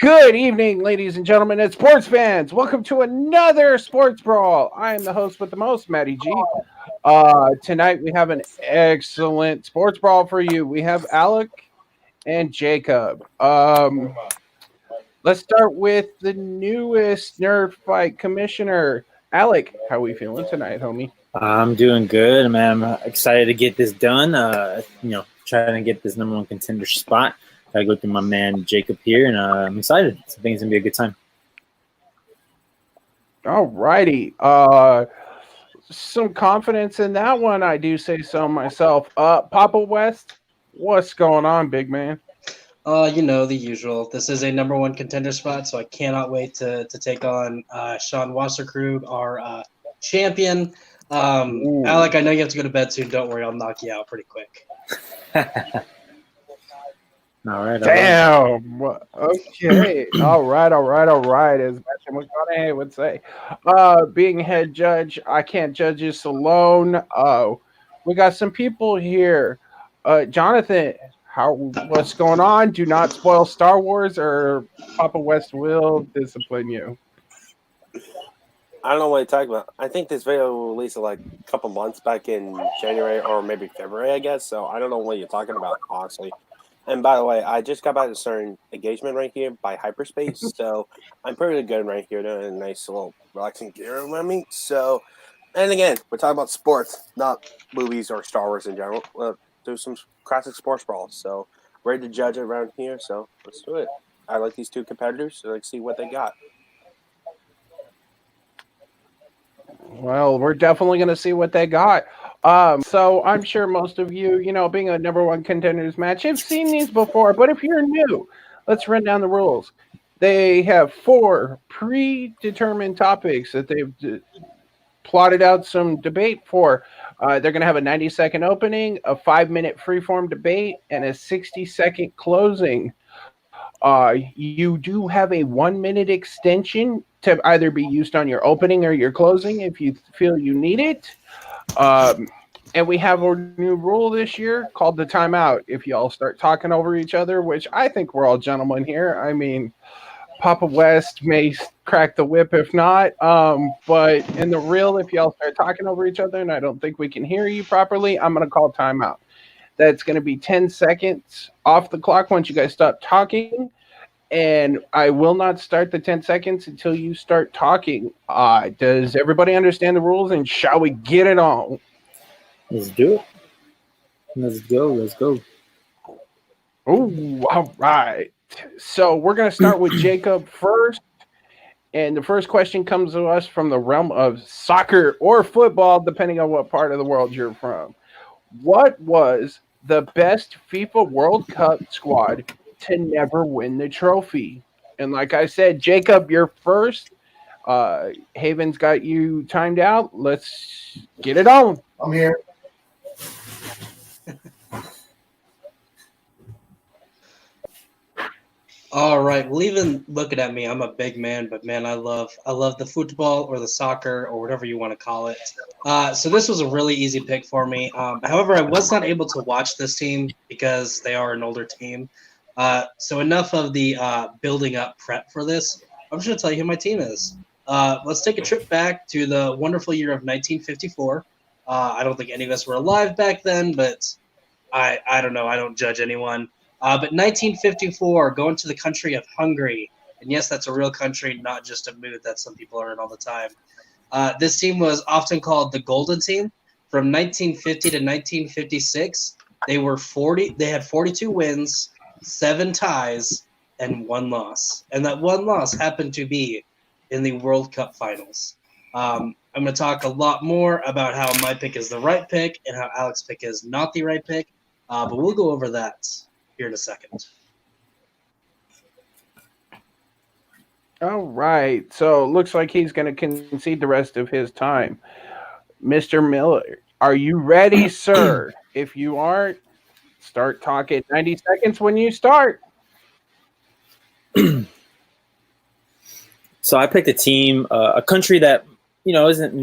Good evening, ladies and gentlemen, and sports fans. Welcome to another Sports Brawl. I am the host with the most, Matty G. Tonight we have an excellent Sports Brawl for you. We have Alec and Jacob. Let's start with the newest Nerd Fight commissioner, Alec. How we feeling tonight, homie? I'm doing good, man. I'm excited to get this done. Trying to get this number one contender spot. Gotta go through my man Jacob here, and I'm excited. I think it's gonna be a good time. All righty. Some confidence in that one, I do say so myself. Papa West, what's going on, big man? The usual. This is a number one contender spot, so I cannot wait to take on Sean Wasserkrug, our champion. Alec, I know you have to go to bed soon. Don't worry, I'll knock you out pretty quick. All right. Damn. Okay. All right. As Matthew McConaughey would say. Being head judge, I can't judge this alone. We got some people here. Jonathan, what's going on? Do not spoil Star Wars or Papa West will discipline you. I don't know what you're talking about. I think this video will release like a couple months back in January or maybe February, I guess. So I don't know what you're talking about, honestly. And by the way, I just got back to certain engagement right here by Hyperspace. So I'm pretty good right here, doing a nice little relaxing gear around me. So, and again, we're talking about sports, not movies or Star Wars in general. Do some classic sports brawls. So ready to judge it around here. So let's do it. I like these two competitors. So let's see what they got. Well, we're definitely going to see what they got. So I'm sure most of you, being a number one contenders match, have seen these before. But if you're new, let's run down the rules. They have 4 predetermined topics that they've plotted out some debate for. They're going to have a 90-second opening, a 5-minute freeform debate, and a 60-second closing. You do have a 1-minute extension to either be used on your opening or your closing if you feel you need it. And we have a new rule this year called the timeout. If y'all start talking over each other, which I think we're all gentlemen here. I mean, Papa West may crack the whip if not. But in the real, if y'all start talking over each other and I don't think we can hear you properly, I'm going to call timeout. That's going to be 10 seconds off the clock once you guys stop talking. And I will not start the 10 seconds until you start talking. Does everybody understand the rules? And shall we get it on? Let's do it. Let's go. Oh, all right. So we're going to start with Jacob first. And the first question comes to us from the realm of soccer or football, depending on what part of the world you're from. What was the best FIFA World Cup squad to never win the trophy? And like I said, Jacob, you're first. Haven's got you timed out. Let's get it on. I'm here. All right. Well, even looking at me, I'm a big man, but man, I love the football or the soccer or whatever you want to call it. So this was a really easy pick for me. However, I was not able to watch this team because they are an older team. So enough of the building up prep for this. I'm just going to tell you who my team is. Let's take a trip back to the wonderful year of 1954. I don't think any of us were alive back then, but I don't know. I don't judge anyone. But 1954, going to the country of Hungary. And yes, that's a real country, not just a mood that some people are in all the time. This team was often called the Golden Team. From 1950 to 1956, they had 42 wins, 7 ties, and 1 loss. And that 1 loss happened to be in the World Cup finals. I'm going to talk a lot more about how my pick is the right pick and how Alec's pick is not the right pick. But we'll go over that here in a second. All right. So it looks like he's going to concede the rest of his time. Mr. Miller, are you ready, sir? If you aren't, start talking. 90 seconds when you start. So I picked a team, a country that isn't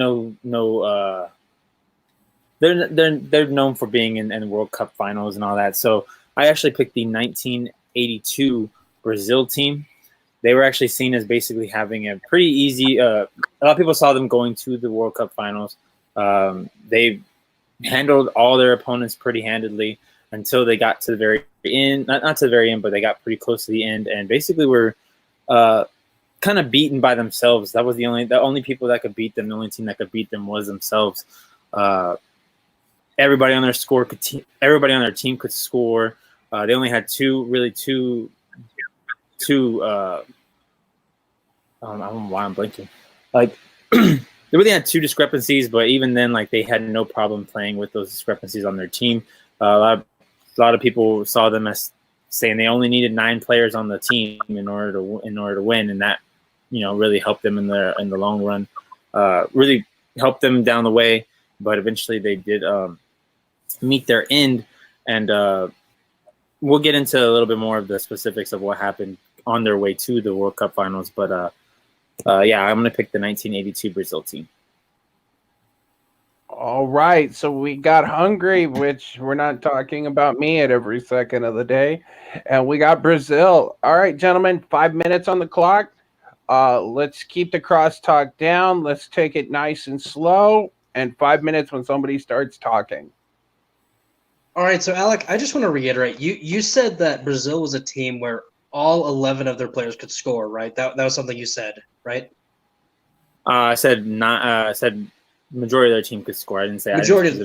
they're known for being in World Cup finals and all that. So I actually picked the 1982 Brazil team. they were actually seen as basically having a pretty easy. A lot of people saw them going to the World Cup finals. They handled all their opponents pretty handedly until they got to the very end. Not to the very end, but they got pretty close to the end, and basically were kind of beaten by themselves. That was the only people that could beat them. The only team that could beat them was themselves. Everybody on their everybody on their team could score. They only had two. I don't know why I'm blinking. Like they really had two discrepancies, but even then, like they had no problem playing with those discrepancies on their team. A lot of people saw them as saying they only needed 9 players on the team in order to win, and that really helped them in the long run. Really helped them down the way, but eventually they did meet their end, and we'll get into a little bit more of the specifics of what happened on their way to the World Cup finals. But yeah, I'm going to pick the 1982 Brazil team. All right, so we got Hungary, which we're not talking about me at every second of the day, and we got Brazil. All right, gentlemen, 5 minutes on the clock. Let's keep the crosstalk down. Let's take it nice and slow, and 5 minutes when somebody starts talking. All right, so Alec, I just want to reiterate. You said that Brazil was a team where all 11 of their players could score, right? That was something you said, right? I said not. I said majority of their team could score. I didn't say majority of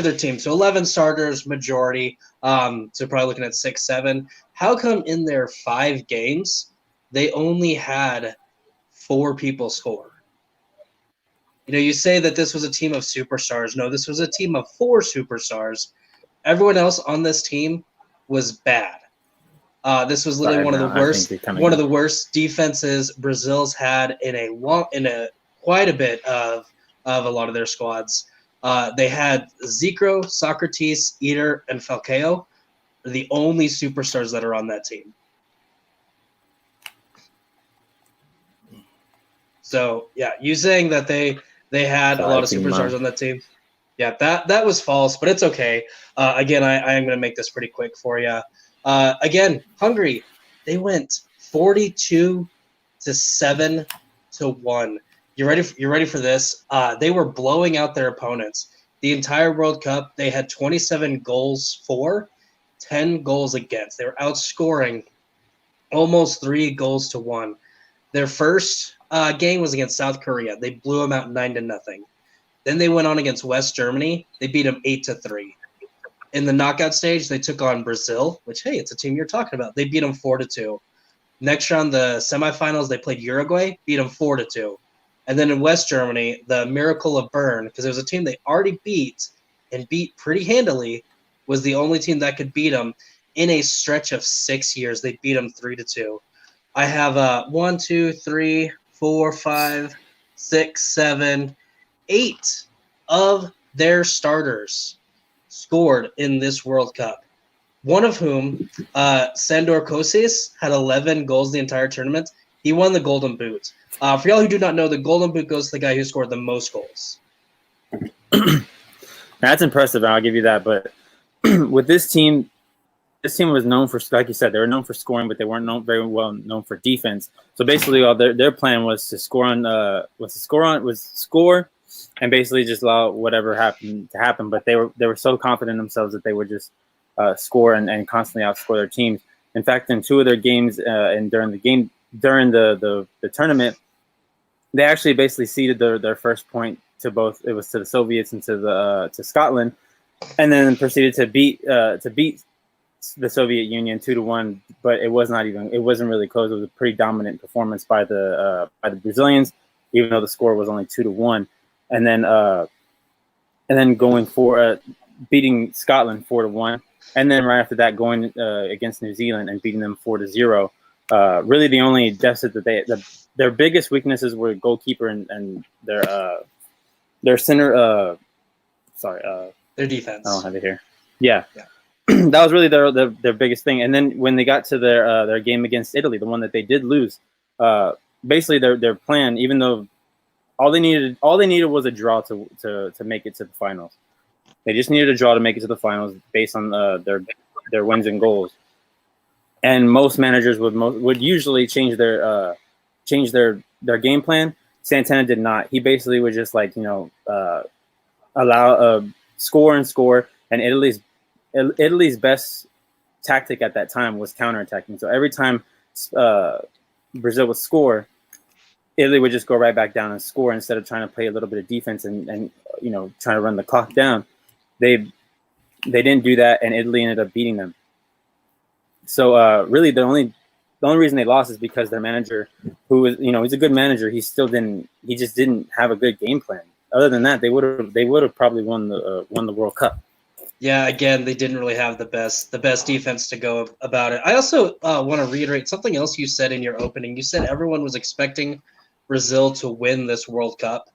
their team. So 11 starters, majority. So probably looking at 6, 7. How come in their 5 games they only had 4 people score? You say that this was a team of superstars. No, this was a team of 4 superstars. Everyone else on this team was bad. This was literally one of the worst defenses Brazil's had in quite a bit of a lot of their squads. They had Zico, Socrates, Eder, and Falcao, the only superstars that are on that team. So yeah, you saying that they had a lot of superstars on that team. Yeah, that was false, but it's okay. Again, I am going to make this pretty quick for you. Again, Hungary, they went 42-7-1. You ready for this? They were blowing out their opponents. The entire World Cup, they had 27 goals for, 10 goals against. They were outscoring almost 3 goals to 1. Their first game was against South Korea. They blew them out 9-0. Then they went on against West Germany. They beat them 8-3. In the knockout stage, they took on Brazil, which, hey, it's a team you're talking about. They beat them 4-2. Next round, the semifinals, they played Uruguay, beat them 4-2. And then in West Germany, the Miracle of Bern, because there was a team they already beat and beat pretty handily, was the only team that could beat them in a stretch of 6 years. They beat them 3-2. I have 1, 2, 3, 4, 5, 6, 7, 8 of their starters scored in this World Cup. One of whom, Sandor Kossis, had 11 goals the entire tournament. He won the Golden Boot. For y'all who do not know, the Golden Boot goes to the guy who scored the most goals. That's impressive, I'll give you that. But with this team was known for, like you said, they were known for scoring, but they weren't very well known for defense. So basically, all their plan was to score, and basically just allow whatever happened to happen. But they were so confident in themselves that they would just score and constantly outscore their teams. In fact, in 2 of their games and during the tournament, they actually basically ceded their first point to both. It was to the Soviets and to Scotland, and then proceeded to beat the Soviet Union 2-1. But it wasn't really close. It was a pretty dominant performance by the Brazilians, even though the score was only 2-1. And then going for beating Scotland 4-1, and then right after that going against New Zealand and beating them 4-0. Really, the only deficit that their biggest weaknesses were goalkeeper and their center. Their defense. I don't have it here. Yeah. That was really their biggest thing. And then when they got to their game against Italy, the one that they did lose, basically their plan, even though all they needed was a draw to make it to the finals. They just needed a draw to make it to the finals based on their wins and goals. and most managers would usually change their game plan. Santana did not. He basically would just allow score and score. And Italy's best tactic at that time was counterattacking. So every time Brazil would score, Italy would just go right back down and score instead of trying to play a little bit of defense and trying to run the clock down. They didn't do that, and Italy ended up beating them. So really, the only reason they lost is because their manager, who was he's a good manager, he just didn't have a good game plan. Other than that, they would have probably won the World Cup. Yeah, again, they didn't really have the best defense to go about it. I also want to reiterate something else you said in your opening. You said everyone was expecting Brazil to win this World Cup.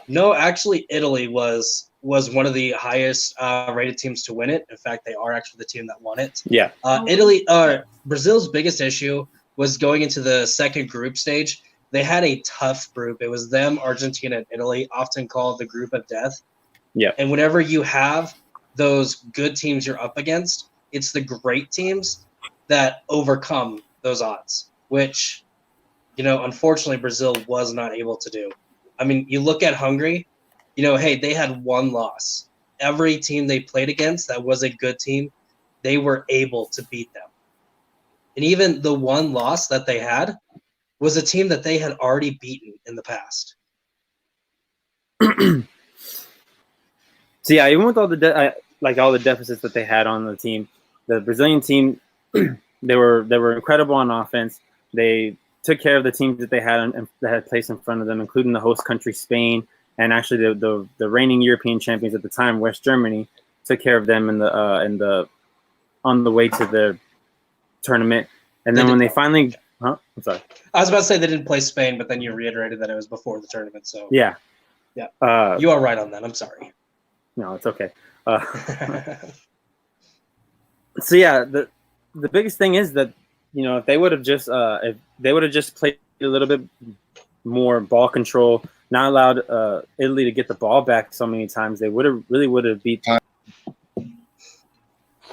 No, actually, Italy was one of the highest rated teams to win it. In fact, they are actually the team that won it. Yeah. Brazil's biggest issue was going into the second group stage. They had a tough group. It was them, Argentina, and Italy, often called the group of death. Yeah. And whenever you have those good teams you're up against, it's the great teams that overcome those odds, which, unfortunately, Brazil was not able to do. I mean, you look at Hungary, hey, they had one loss. Every team they played against that was a good team, they were able to beat them. And even the one loss that they had was a team that they had already beaten in the past. So yeah, even with all the all the deficits that they had on the team, the Brazilian team, they were incredible on offense. They took care of the teams that they had and that had placed in front of them, including the host country Spain, and actually the reigning European champions at the time, West Germany, took care of them on the way to the tournament. And then when they finally, I'm sorry, I was about to say they didn't play Spain, but then you reiterated that it was before the tournament. So yeah, you are right on that. I'm sorry. No, it's okay. So yeah, the biggest thing is that if they would have just played a little bit more ball control, not allowed Italy to get the ball back so many times, they would have beat.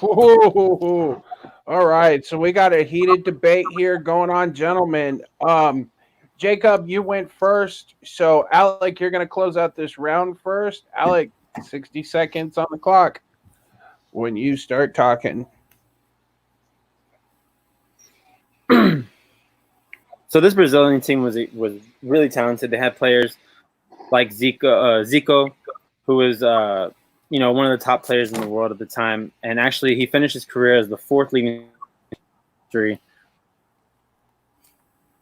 Ooh. All right, so we got a heated debate here going on, gentlemen. Jacob, you went first, so Alec, you're going to close out this round first. Alec, 60 seconds on the clock when you start talking. So this Brazilian team was really talented. They had players like Zico, who was one of the top players in the world at the time, and actually he finished his career as the fourth leading.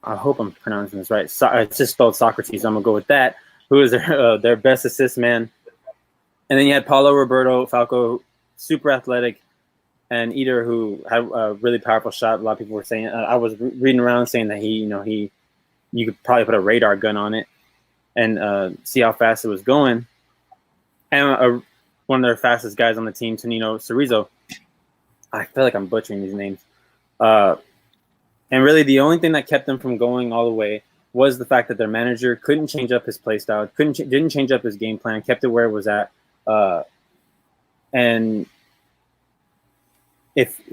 I hope I'm pronouncing this right. It's just spelled Socrates. I'm gonna go with that. Who is their best assist man? And then you had Paulo Roberto Falco, super athletic, and Eder, who had a really powerful shot. A lot of people were saying. I was reading around saying that you could probably put a radar gun on it and see how fast it was going. And one of their fastest guys on the team, Tonino Cerezo. I feel like I'm butchering these names. And really, the only thing that kept them from going all the way was the fact that their manager couldn't change up his play style, didn't change up his game plan, kept it where it was at. And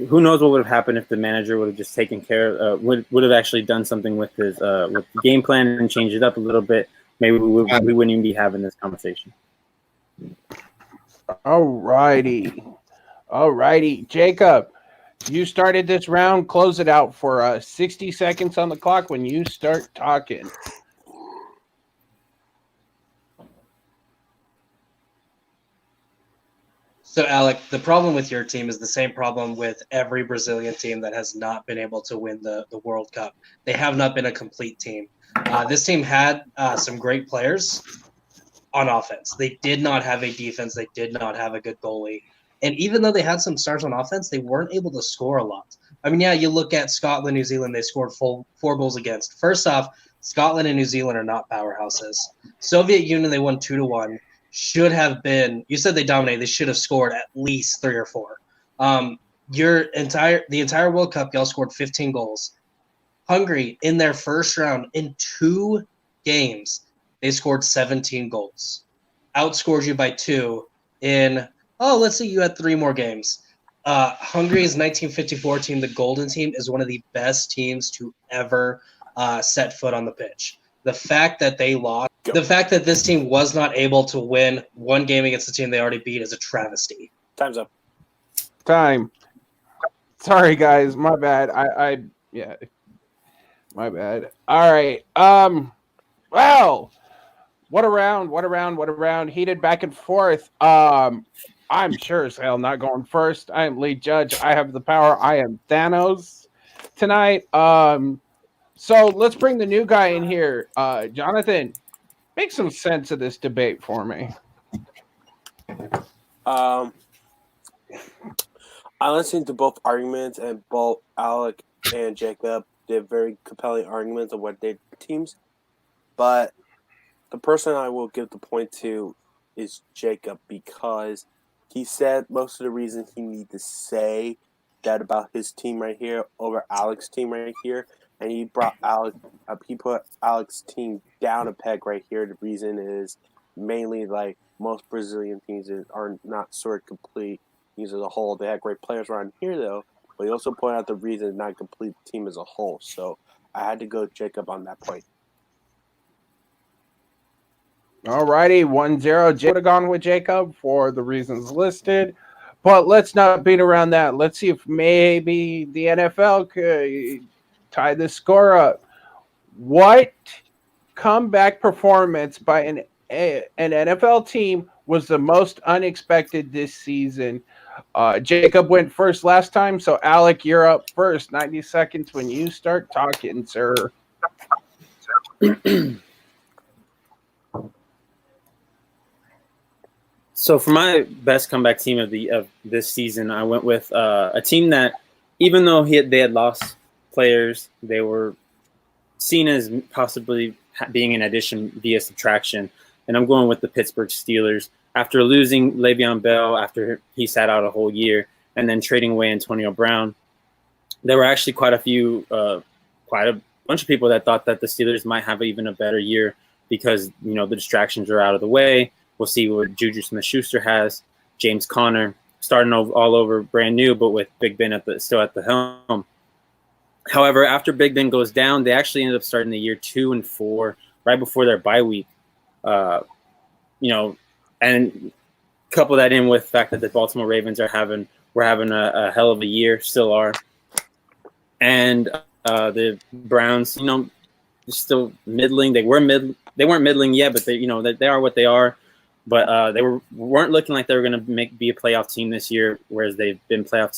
who knows what would have happened if the manager would have just taken care, would have actually done something with his with the game plan and changed it up a little bit. Maybe we wouldn't even be having this conversation. All righty, Jacob. You started this round. Close it out for us. 60 seconds on the clock when you start talking. So, Alec, the problem with your team is the same problem with every Brazilian team that has not been able to win the World Cup. They have not been a complete team. This team had some great players on offense. They did not have a defense. They did not have a good goalie. And even though they had some stars on offense, they weren't able to score a lot. I mean, yeah, you look at Scotland, New Zealand, they scored 4 goals against. First off, Scotland and New Zealand are not powerhouses. Soviet Union, they won 2-1. Should have been, you said they dominated, they should have scored at least 3 or 4. The entire World Cup, y'all scored 15 goals. Hungary, in their first round, in 2 games, they scored 17 goals. Outscored you by 2 in, let's say you had 3 more games. Hungary's 1954 team, the Golden Team, is one of the best teams to ever set foot on the pitch. The fact that they lost, the fact that this team was not able to win one game against the team they already beat is a travesty. Time's up. Time. Sorry, guys. My bad. Yeah. My bad. All right. Well, what a round. Heated back and forth. I'm sure as hell not going first. I am lead judge. I have the power. I am Thanos tonight. So let's bring the new guy in here. Jonathan, make some sense of this debate for me. I listened to both arguments, and both Alec and Jacob did very compelling arguments of what their teams. But the person I will give the point to is Jacob, because he said most of the reasons he needed to say that about his team right here over Alec's team right here, and he brought Alec up. He put Alec's team down a peg right here. The reason is mainly like most Brazilian teams are not sort of complete teams as a whole. They have great players around here though, but he also pointed out the reason it's not a complete team as a whole. So I had to go Jacob on that point. All righty, 1-0. Would have gone with Jacob for the reasons listed. But let's not beat around that. Let's see if maybe the NFL could tie the score up. What comeback performance by an NFL team was the most unexpected this season? Jacob went first last time, so Alec, you're up first. 90 seconds when you start talking, sir. So for my best comeback team of this season, I went with a team that, even though they had lost players, they were seen as possibly being an addition via subtraction. And I'm going with the Pittsburgh Steelers. After losing Le'Veon Bell after he sat out a whole year, and then trading away Antonio Brown, there were actually quite a bunch of people that thought that the Steelers might have even a better year because the distractions are out of the way. We'll see what Juju Smith-Schuster has, James Conner, starting all over brand new, but with Big Ben still at the helm. However, after Big Ben goes down, they actually ended up starting the year 2-4, right before their bye week. And couple that in with the fact that the Baltimore Ravens were having a hell of a year, still are, and the Browns, still middling. They weren't middling yet, but they are what they are. But they weren't looking like they were going to be a playoff team this year, whereas they've been a playoff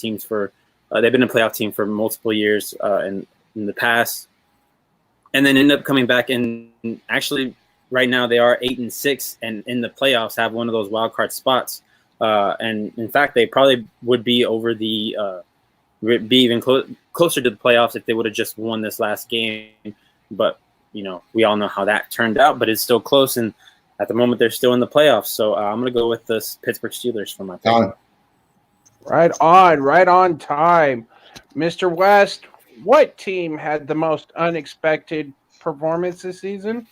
team for multiple years in the past, and then end up coming back and actually right now they are 8-6 and in the playoffs have one of those wild card spots. And in fact, they probably would be over be even closer to the playoffs if they would have just won this last game. But we all know how that turned out. But it's still close, and at the moment, they're still in the playoffs. So I'm going to go with the Pittsburgh Steelers for my pick. Right on time. Mr. West, what team had the most unexpected performance this season?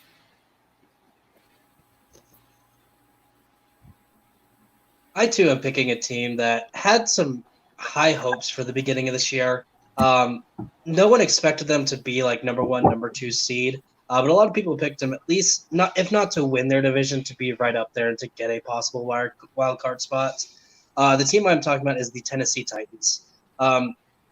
I, too, am picking a team that had some high hopes for the beginning of this year. No one expected them to be like number 1, number 2 seed. But a lot of people picked them at least, if not to win their division, to be right up there and to get a possible wild card spot. The team I'm talking about is the Tennessee Titans.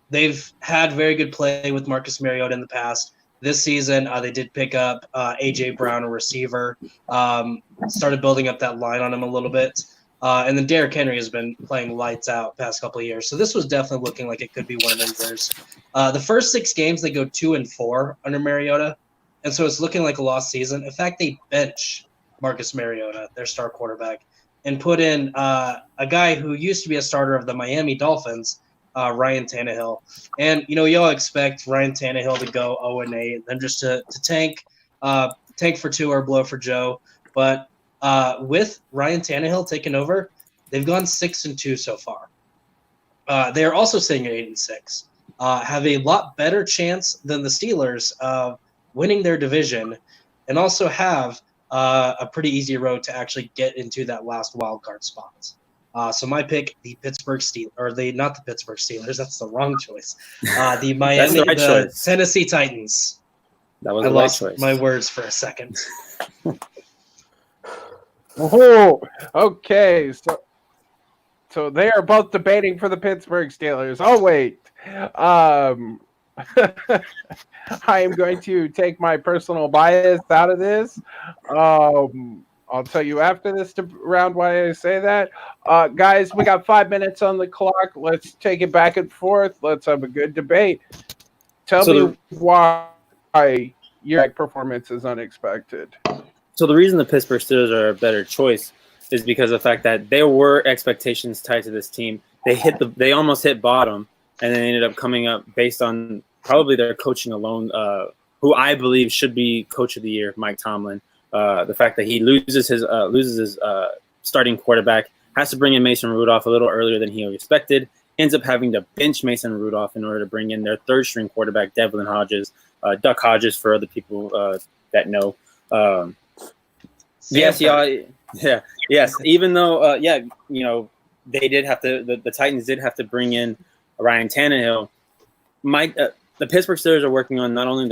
They've had very good play with Marcus Mariota in the past. This season, they did pick up A.J. Brown, a receiver, started building up that line on him a little bit. And then Derrick Henry has been playing lights out past couple of years. So this was definitely looking like it could be one of them years. The first 6 games, they go 2-4 under Mariota. And so it's looking like a lost season. In fact, they bench Marcus Mariota, their star quarterback, and put in a guy who used to be a starter of the Miami Dolphins, Ryan Tannehill. And, you all expect Ryan Tannehill to go 0-8 and then just to tank for two or blow for Joe. But with Ryan Tannehill taking over, they've gone 6-2 so far. They are also sitting at 8-6, have a lot better chance than the Steelers of winning their division, and also have a pretty easy road to actually get into that last wild card spot. So my pick, the Pittsburgh Steelers, or not the Pittsburgh Steelers. That's the wrong choice. The right choice. Tennessee Titans. That was I the right lost choice. my words for a second. Oh, okay. So they are both debating for the Pittsburgh Steelers. Oh wait. I am going to take my personal bias out of this. I'll tell you after this round why I say that. Guys, we got 5 minutes on the clock. Let's take it back and forth. Let's have a good debate. Tell me why your performance is unexpected. So the reason the Pittsburgh Steelers are a better choice is because of the fact that there were expectations tied to this team. They almost hit bottom, and they ended up coming up based on probably their coaching alone, who I believe should be Coach of the Year, Mike Tomlin. The fact that he loses his starting quarterback, has to bring in Mason Rudolph a little earlier than he expected, ends up having to bench Mason Rudolph in order to bring in their third-string quarterback, Devlin Hodges, Duck Hodges for other people that know. Yes. Even though, they did have to. The Titans did have to bring in Ryan Tannehill. The Pittsburgh Steelers are working on not only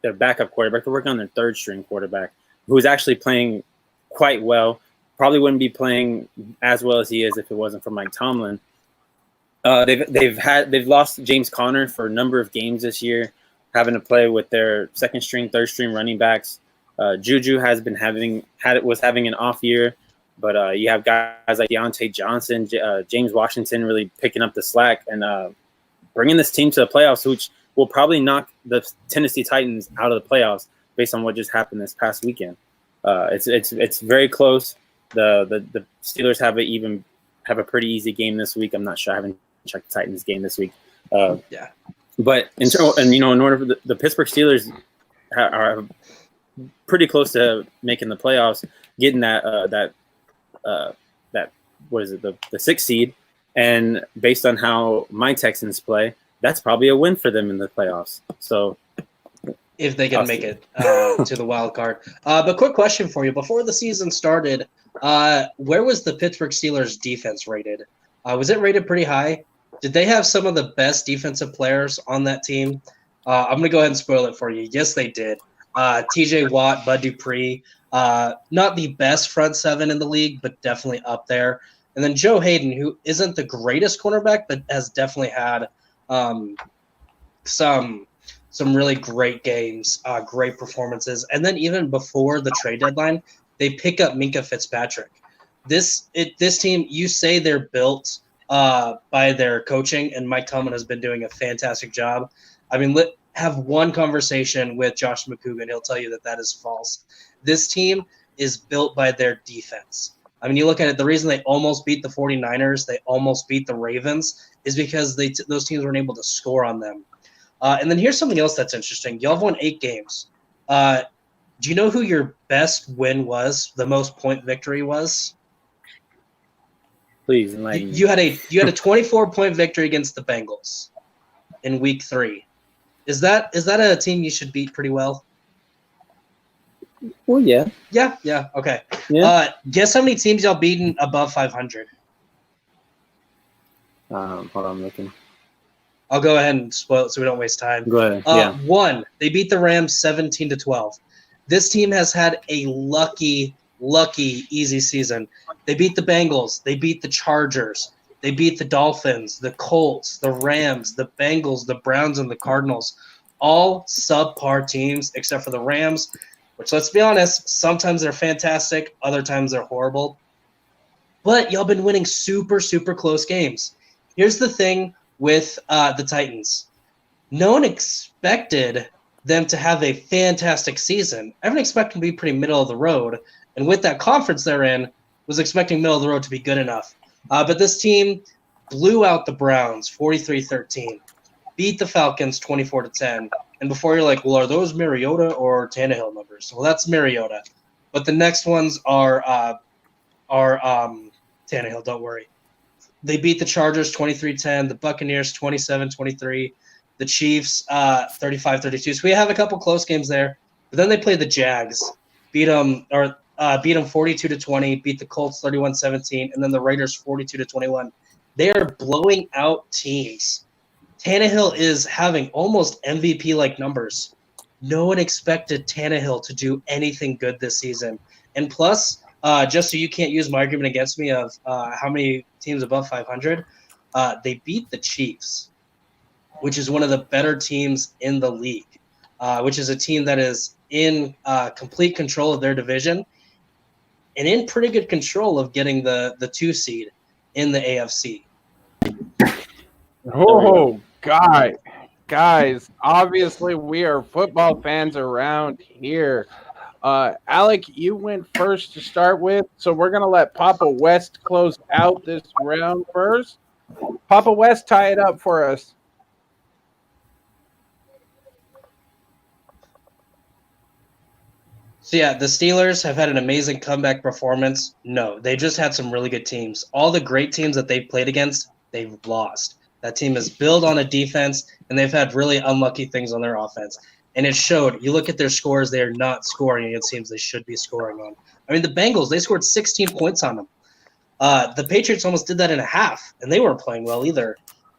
their backup quarterback, they're working on their third-string quarterback, who is actually playing quite well. Probably wouldn't be playing as well as he is if it wasn't for Mike Tomlin. They've lost James Conner for a number of games this year, having to play with their second-string, third-string running backs. Juju was having an off year, but you have guys like Deontay Johnson, James Washington really picking up the slack and bringing this team to the playoffs, which will probably knock the Tennessee Titans out of the playoffs based on what just happened this past weekend. It's very close. The Steelers have a pretty easy game this week. I'm not sure. I haven't checked the Titans game this week. But in order for the Pittsburgh Steelers are pretty close to making the playoffs, getting the 6th seed, and based on how my Texans play, that's probably a win for them in the playoffs. So if they can make it to the wild card. But quick question for you: before the season started, where was the Pittsburgh Steelers defense rated? Was it rated pretty high? Did they have some of the best defensive players on that team? I'm going to go ahead and spoil it for you. Yes, they did. T.J. Watt, Bud Dupree, not the best front seven in the league, but definitely up there. And then Joe Hayden, who isn't the greatest cornerback, but has definitely had some really great games, great performances. And then even before the trade deadline, they pick up Minkah Fitzpatrick. This team, you say they're built by their coaching, and Mike Tomlin has been doing a fantastic job. I mean, have one conversation with Josh McCougan. He'll tell you that is false. This team is built by their defense. I mean, you look at it, the reason they almost beat the 49ers, they almost beat the Ravens, is because those teams weren't able to score on them. And then here's something else that's interesting. Y'all have won 8 games. Do you know who your best win was, the most point victory was? Please enlighten me. You had a 24-point victory against the Bengals in week 3. Is that a team you should beat pretty well? Well, yeah. Yeah, okay. Yeah. Guess how many teams y'all beaten above 500? Hold on, I'm looking. I'll go ahead and spoil it so we don't waste time. Go ahead. 1, they beat the Rams 17-12. This team has had a lucky, easy season. They beat the Bengals. They beat the Chargers. They beat the Dolphins, the Colts, the Rams, the Bengals, the Browns, and the Cardinals. All subpar teams except for the Rams, which, let's be honest, sometimes they're fantastic, other times they're horrible. But y'all been winning super, super close games. Here's the thing with the Titans. No one expected them to have a fantastic season. Everyone expected them to be pretty middle of the road. And with that conference they're in, was expecting middle of the road to be good enough. But this team blew out the Browns 43-13, beat the Falcons 24-10. And before you're like, well, are those Mariota or Tannehill numbers? Well, that's Mariota. But the next ones are Tannehill, don't worry. They beat the Chargers 23-10, the Buccaneers 27-23, the Chiefs 35-32. So we have a couple close games there. But then they play the Jags, beat them, or beat them 42-20, beat the Colts 31-17, and then the Raiders 42-21. They are blowing out teams. Tannehill is having almost MVP-like numbers. No one expected Tannehill to do anything good this season. And plus, just so you can't use my argument against me of how many teams above 500, they beat the Chiefs, which is one of the better teams in the league, which is a team that is in complete control of their division and in pretty good control of getting the 2 seed in the AFC. Oh, guys, obviously we are football fans around here. Alec, you went first to start with, so we're going to let Papa West close out this round first. Papa West, tie it up for us. So, yeah, the Steelers have had an amazing comeback performance. No, they just had some really good teams. All the great teams that they've played against, they've lost. That team is built on a defense, and they've had really unlucky things on their offense. And it showed. You look at their scores, they are not scoring against teams they should be scoring on. I mean, the Bengals, they scored 16 points on them. The Patriots almost did that in a half, and they weren't playing well either.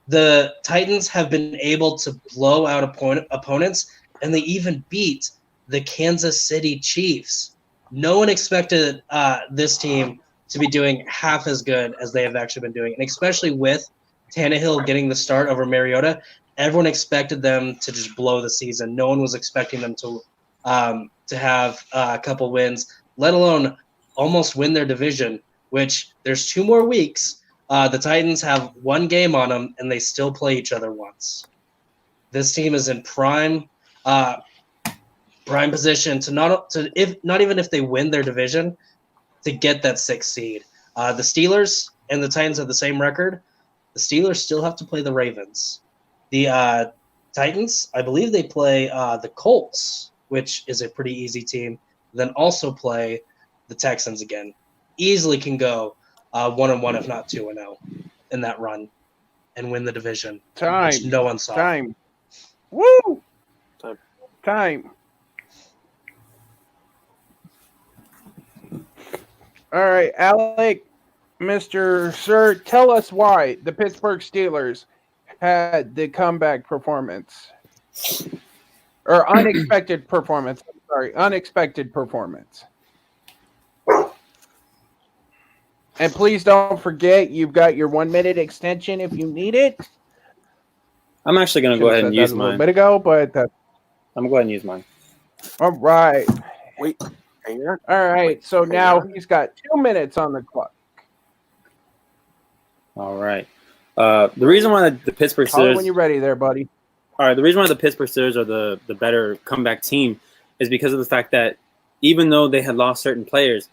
The Titans have been able to blow out opponents, and they even beat the Kansas City Chiefs. No one expected this team to be doing half as good as they have actually been doing, and especially with Tannehill getting the start over Mariota, everyone expected them to just blow the season. No one was expecting them to have a couple wins, let alone almost win their division, which there's 2 more weeks. The Titans have 1 game on them, and they still play each other once. This team is in prime position to not even if they win their division, to get that 6th seed. The Steelers and the Titans have the same record. The Steelers still have to play the Ravens. The Titans, I believe they play the Colts, which is a pretty easy team. Then also play the Texans again. Easily can go 1-1, if not 2-0, in that run, and win the division. Which no one saw. Time. Woo! Time. All right, Alec, Mr. Sir, tell us why the Pittsburgh Steelers had the comeback performance. Or unexpected performance. I'm sorry, unexpected performance. And please don't forget, you've got your 1-minute extension if you need it. I'm actually going to go ahead and use mine. A little bit ago, but I'm going to go ahead and use mine. All right. Wait. All right. So now he's got 2 minutes on the clock. All right. The reason why the Pittsburgh Steelers, when you're ready there, buddy. All right. The reason why the Pittsburgh Steelers are the better comeback team is because of the fact that even though they had lost certain players,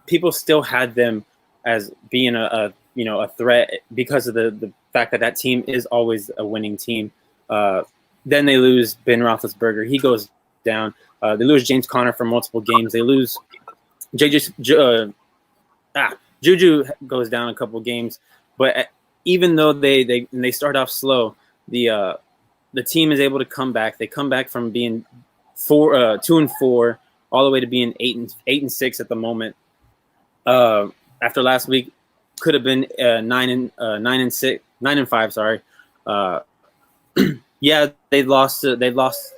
people still had them as being a threat because of the fact that team is always a winning team. Then they lose Ben Roethlisberger. He goes down. They lose James Conner for multiple games. They lose Juju goes down a couple games. But even though they start off slow, the team is able to come back. They come back from being 2-4 all the way to being 8-6 at the moment. After last week, could have been 9-5. Sorry. Yeah, they lost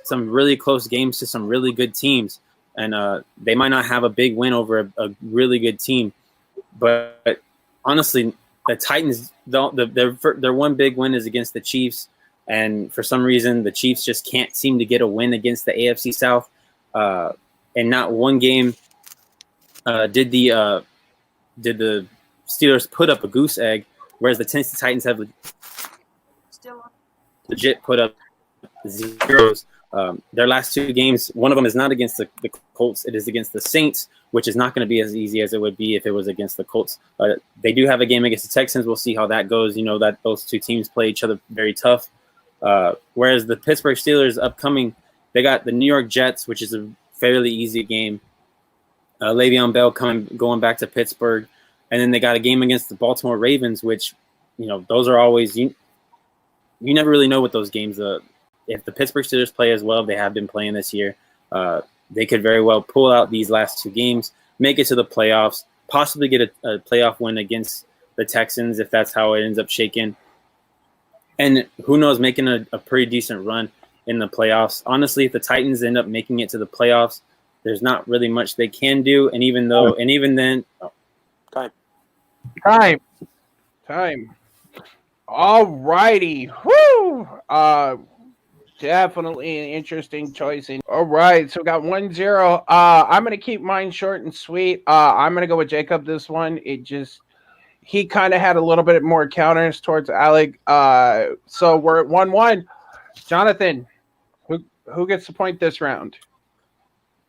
some really close games to some really good teams, and they might not have a big win over a really good team. But honestly, the Titans, their one big win is against the Chiefs, and for some reason, the Chiefs just can't seem to get a win against the AFC South. And not one game did the Steelers put up a goose egg, whereas the Tennessee Titans have legit put up zeros. Their last 2 games, one of them is not against the Colts. It is against the Saints, which is not going to be as easy as it would be if it was against the Colts. They do have a game against the Texans. We'll see how that goes. You know that those 2 teams play each other very tough. Whereas the Pittsburgh Steelers upcoming, they got the New York Jets, which is a fairly easy game. Le'Veon Bell going back to Pittsburgh. And then they got a game against the Baltimore Ravens, which, those are always you never really know what those games if the Pittsburgh Steelers play as well, they have been playing this year. they could very well pull out these last 2 games, make it to the playoffs, possibly get a playoff win against the Texans if that's how it ends up shaking. And who knows, making a pretty decent run in the playoffs. Honestly, if the Titans end up making it to the playoffs, there's not really much they can do. And even then, Time. All righty. Woo! Definitely an interesting choice. All right, so we got 1-0. I'm gonna keep mine short and sweet. I'm gonna go with Jacob this one. He kind of had a little bit more counters towards Alec. So we're at 1-1. Jonathan, who gets the point this round?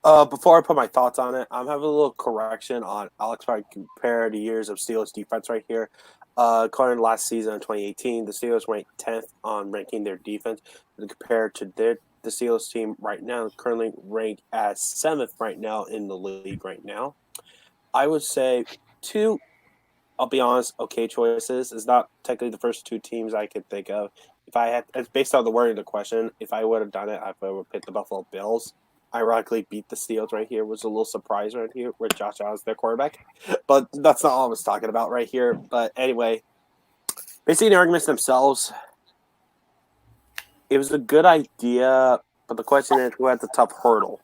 Before I put my thoughts on it, I'm having a little correction on Alex by compare the years of Steelers defense right here. According to last season in 2018, the Steelers ranked 10th on ranking their defense. And compared to the Steelers team right now, currently ranked as 7th right now in the league right now. I would say 2, I'll be honest, okay choices. It's not technically the first 2 teams I could think of. If I had, it's based on the wording of the question, if I would have done it, I would have picked the Buffalo Bills. Ironically, beat the Steelers right here was a little surprise right here with Josh Allen as their quarterback. But that's not all I was talking about right here. But anyway, basically the arguments themselves, it was a good idea, but the question is who had the tough hurdle.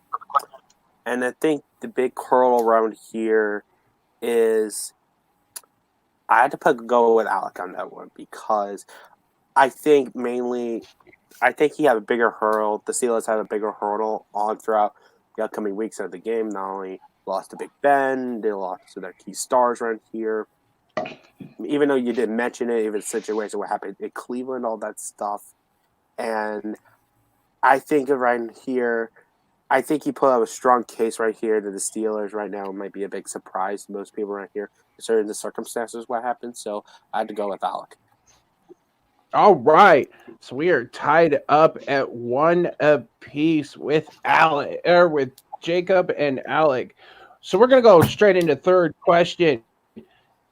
And I think the big hurdle around here is I had to go with Alec on that one because I think he had a bigger hurdle. The Steelers had a bigger hurdle on throughout the upcoming weeks of the game. Not only lost to Big Ben, they lost to their key stars right here. Even though you didn't mention it, even the situation what happened in Cleveland, all that stuff. And I think right here, I think he put up a strong case right here to the Steelers right now. It might be a big surprise to most people right here, considering the circumstances what happened. So I had to go with Alec. All right, so we are tied up at 1 apiece with Jacob and Alec. So we're gonna go straight into third question,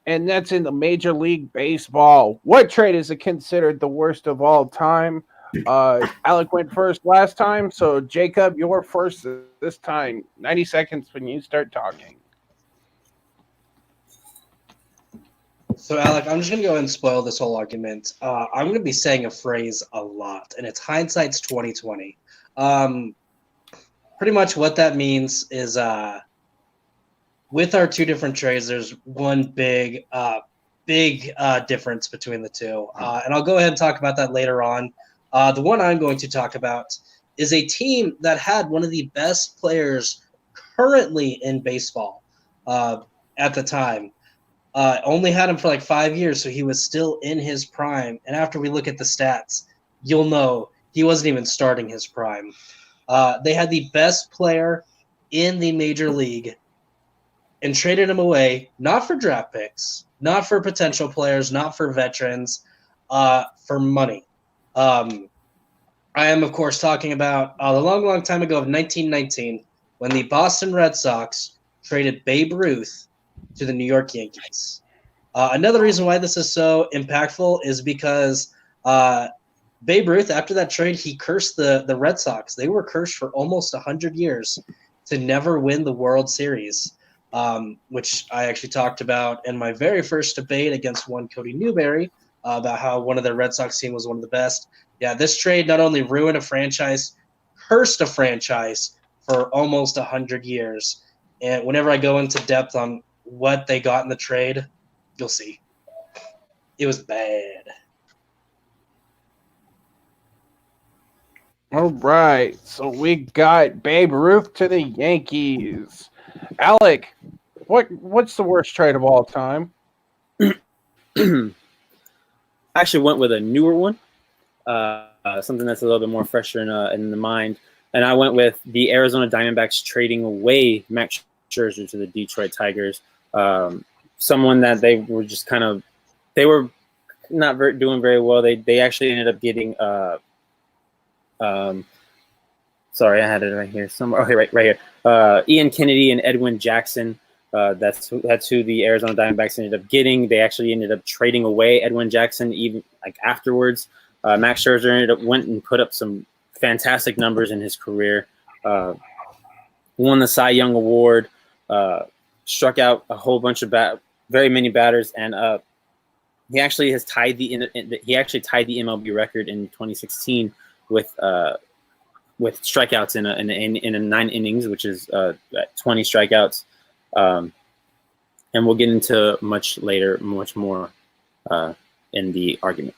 and that's in the Major League Baseball. What trade is considered the worst of all time? Alec went first last time, so Jacob, you're first this time. 90 seconds when you start talking. So, Alec, I'm just going to go ahead and spoil this whole argument. I'm going to be saying a phrase a lot, and it's hindsight's 2020. Pretty much what that means is with our 2 different trades, there's one big difference between the 2. And I'll go ahead and talk about that later on. The one I'm going to talk about is a team that had one of the best players currently in baseball at the time. Only had him for like 5 years, so he was still in his prime. And after we look at the stats, you'll know he wasn't even starting his prime. They had the best player in the major league and traded him away, not for draft picks, not for potential players, not for veterans, for money. I am, of course, talking about a long, long time ago of 1919 when the Boston Red Sox traded Babe Ruth to the New York Yankees. Another reason why this is so impactful is because Babe Ruth, after that trade, he cursed the Red Sox. They were cursed for almost 100 years to never win the World Series, which I actually talked about in my very first debate against one Cody Newberry about how one of their Red Sox team was one of the best. Yeah, this trade not only ruined a franchise, cursed a franchise for almost 100 years. And whenever I go into depth on what they got in the trade, you'll see. It was bad. All right, so we got Babe Ruth to the Yankees. Alec, what's the worst trade of all time? I actually went with a newer one, something that's a little bit more fresher in the mind. And I went with the Arizona Diamondbacks trading away Max Scherzer to the Detroit Tigers. Someone that they were just they were not doing very well. They actually ended up getting sorry, I had it right here somewhere. Okay, right here. Ian Kennedy and Edwin Jackson. That's who the Arizona Diamondbacks ended up getting. They actually ended up trading away Edwin Jackson even afterwards. Max Scherzer went and put up some fantastic numbers in his career. won the Cy Young Award, struck out a whole bunch of very many batters, and he actually has tied the MLB record in 2016 with strikeouts in 9 innings, which is 20 strikeouts. And we'll get into much more in the argument.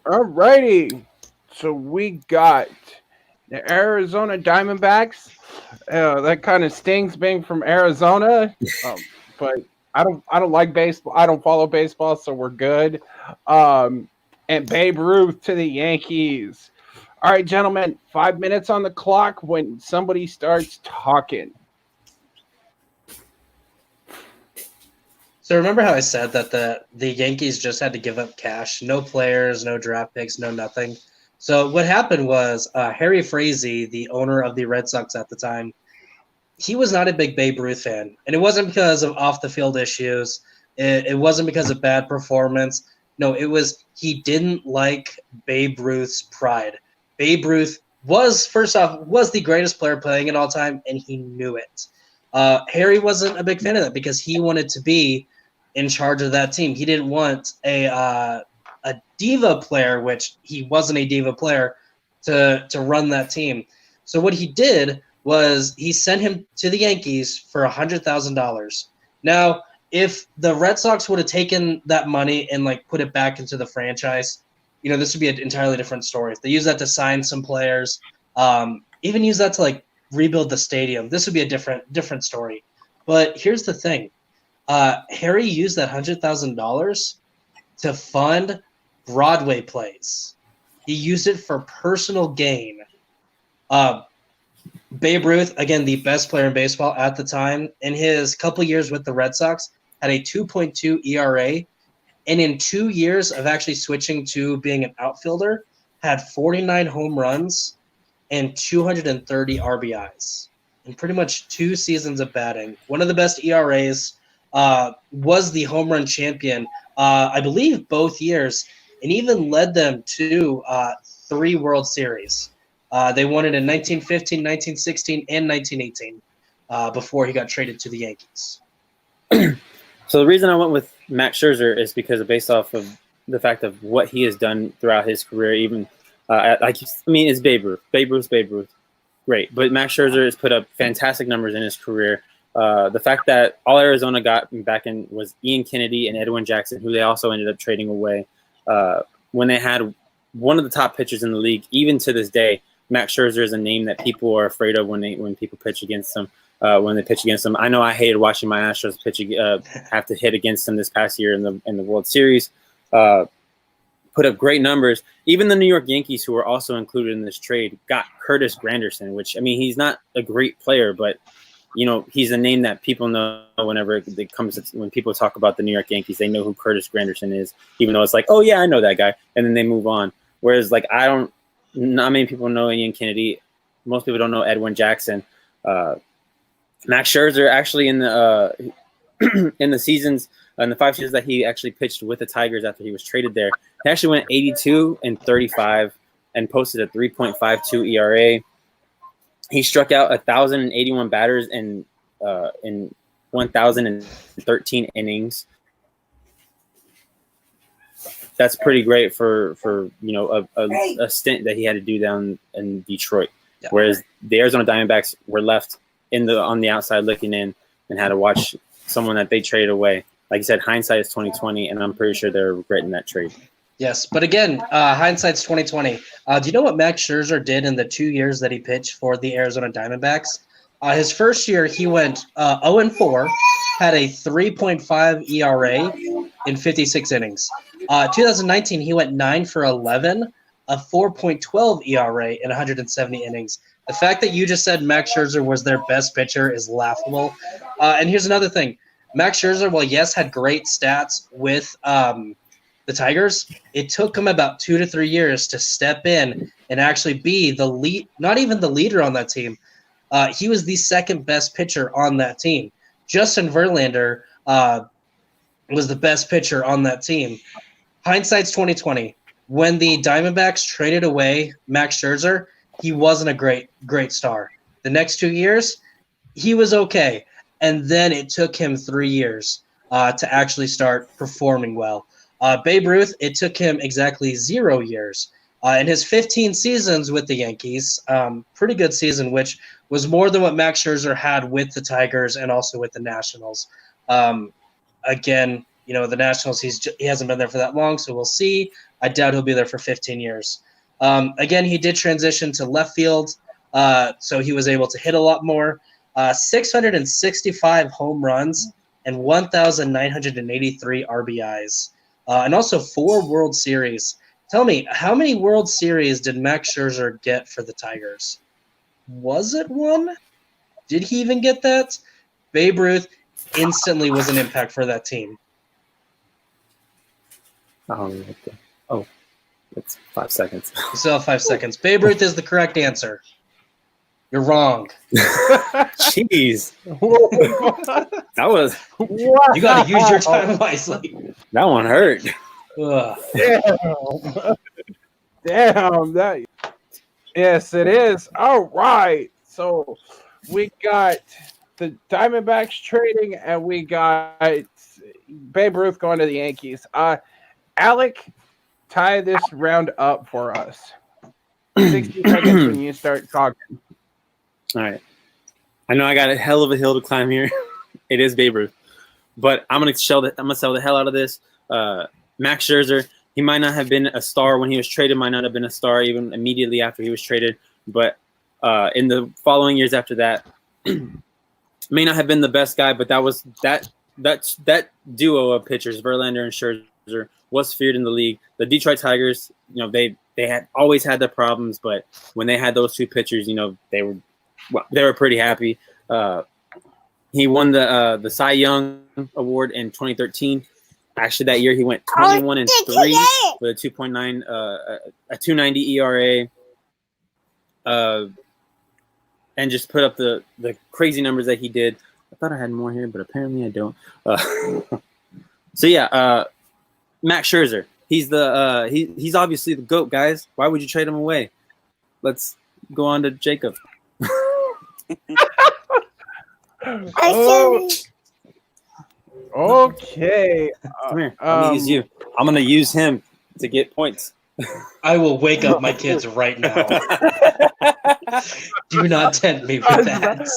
All righty. So we got the Arizona Diamondbacks. That kind of stings being from Arizona, but I don't like baseball. I don't follow baseball, so we're good. And Babe Ruth to the Yankees. All right, gentlemen, 5 minutes on the clock when somebody starts talking. So remember how I said that the Yankees just had to give up cash, no players, no draft picks, no nothing. So what happened was Harry Frazee, the owner of the Red Sox at the time, he was not a big Babe Ruth fan, and it wasn't because of off the field issues. It wasn't because of bad performance. No, it was he didn't like Babe Ruth's pride. Babe Ruth was the greatest player playing it all time, and he knew it. Harry wasn't a big fan of that because he wanted to be in charge of that team. He didn't want a diva player, which he wasn't a diva player, to run that team. So what he did was he sent him to the Yankees for $100,000. Now, if the Red Sox would have taken that money and put it back into the franchise, this would be an entirely different story. If they use that to sign some players, even use that to rebuild the stadium, this would be a different story. But here's the thing. Harry used that $100,000 to fund Broadway plays. He used it for personal gain. Babe Ruth, again, the best player in baseball at the time, in his couple years with the Red Sox, had a 2.2 ERA, and in 2 years of actually switching to being an outfielder, had 49 home runs and 230 RBIs in pretty much 2 seasons of batting. One of the best ERAs, was the home run champion, I believe, both years, and even led them to 3 World Series. They won it in 1915, 1916, and 1918 before he got traded to the Yankees. So the reason I went with Max Scherzer is because based off of the fact of what he has done throughout his career, even it's Babe Ruth. Babe Ruth. Great. But Max Scherzer has put up fantastic numbers in his career. The fact that all Arizona got back in was Ian Kennedy and Edwin Jackson, who they also ended up trading away when they had one of the top pitchers in the league. Even to this day, Max Scherzer is a name that people are afraid of when people pitch against them. When they pitch against them, I know I hated watching my Astros have to hit against them this past year in the World Series. Put up great numbers. Even the New York Yankees, who were also included in this trade, got Curtis Granderson, which, he's not a great player, but he's a name that people know whenever it comes to, when people talk about the New York Yankees, they know who Curtis Granderson is, even though it's oh yeah, I know that guy, and then they move on. Whereas not many people know Ian Kennedy. Most people don't know Edwin Jackson. Max Scherzer actually in the in the 5 seasons that he actually pitched with the Tigers after he was traded there, he actually went 82-35 and posted a 3.52 ERA. He struck out 1,081 batters in 1,013 innings. That's pretty great for a stint that he had to do down in Detroit. Yeah. Whereas the Arizona Diamondbacks were left on the outside looking in and had to watch someone that they traded away. Like you said, hindsight is 20/20, and I'm pretty sure they're regretting that trade. Yes, but again, hindsight's 20/20. Do you know what Max Scherzer did in the 2 years that he pitched for the Arizona Diamondbacks? His first year, he went 0-4, had a 3.5 ERA in 56 innings. 2019, he went 9-for-11, a 4.12 ERA in 170 innings. The fact that you just said Max Scherzer was their best pitcher is laughable. And here's another thing. Max Scherzer, while yes, had great stats with the Tigers, it took him about 2 to 3 years to step in and actually be the lead, not even the leader on that team. He was the second best pitcher on that team. Justin Verlander was the best pitcher on that team. Hindsight's 20/20. When the Diamondbacks traded away Max Scherzer, he wasn't a great star. The next 2 years, he was okay. And then it took him 3 years to actually start performing well. Babe Ruth, it took him exactly 0 years. In his 15 seasons with the Yankees, pretty good season, which was more than what Max Scherzer had with the Tigers and also with the Nationals. Again, the Nationals, he hasn't been there for that long, so we'll see. I doubt he'll be there for 15 years. Again, he did transition to left field, so he was able to hit a lot more. 665 home runs and 1,983 RBIs, and also 4 World Series. Tell me, how many World Series did Max Scherzer get for the Tigers? Was it 1? Did he even get that? Babe Ruth instantly was an impact for that team. Oh, it's 5 seconds. You still have 5 seconds. Babe Ruth is the correct answer. You're wrong. Jeez. That was... You got to use your time wisely. That one hurt. Ugh. Damn. Yes, it is. All right. So we got the Diamondbacks trading, and we got Babe Ruth going to the Yankees. Alec, tie this round up for us. 60 seconds when you start talking. All right. I know I got a hell of a hill to climb here. It is Babe Ruth. But I'm gonna sell the hell out of this. Max Scherzer, he might not have been a star when he was traded, might not have been a star even immediately after he was traded, but in the following years after that, may not have been the best guy, but that duo of pitchers, Verlander and Scherzer, was feared in the league. The Detroit Tigers, they had always had their problems, but when they had those two pitchers, they were pretty happy. He won the Cy Young Award in 2013. Actually, that year he went 21-3 with a 2.9, a 2.90 ERA, and just put up the crazy numbers that he did. I thought I had more here, but apparently I don't. So yeah, Max Scherzer. He's obviously the GOAT, guys. Why would you trade him away? Let's go on to Jacob. Okay. Come here. I'm gonna use you. I'm gonna use him to get points. I will wake up my kids right now. Do not tempt me with that.